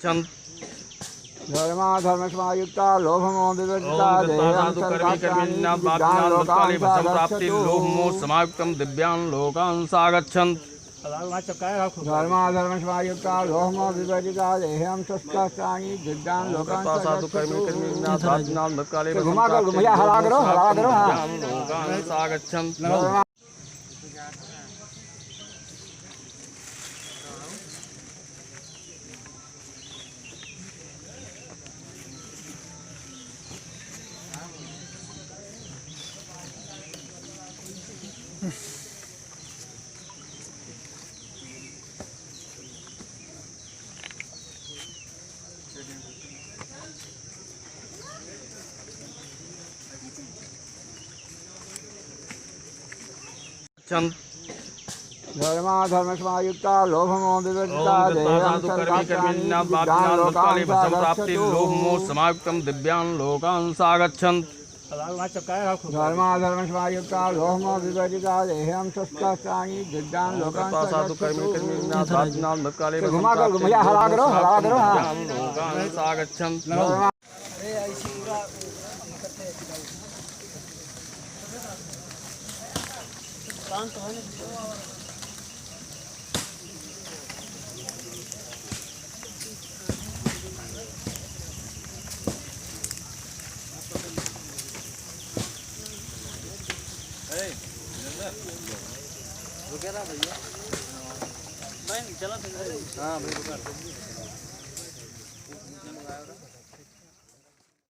चंद धर्मा धर्मस्मायुक्ता लोभमोदिवर्जिता देहं प्राप्ति लोभमोह समायुक्तम दिव्यान् लोकान् सागच्छन्त धर्मा धर्मस्मायुक्ता लोभमोदिवर्जिता देहं स्वस्थानि दिव्यान् लोकान् साधु कर्मी कर्मी घुमा कर भैया हला करो लोकान् सागच्छन्त चंद धर्मा धर्मस्मायुक्ता लोभमोदिवर्जिता देहं प्राप्ति लोभमोह समायुक्तम दिव्यान् लोकान् सागच्छन्त धर्मा धर्मस्मायुक्ता लोभमोदिवर्जिता देहं स्वस्थानि दिव्यान् लोकान् साधु कर्मी कर्मी घुमा कर भैया हला करो लोकान् सागच्छन्त भैया चलो हाँ भाई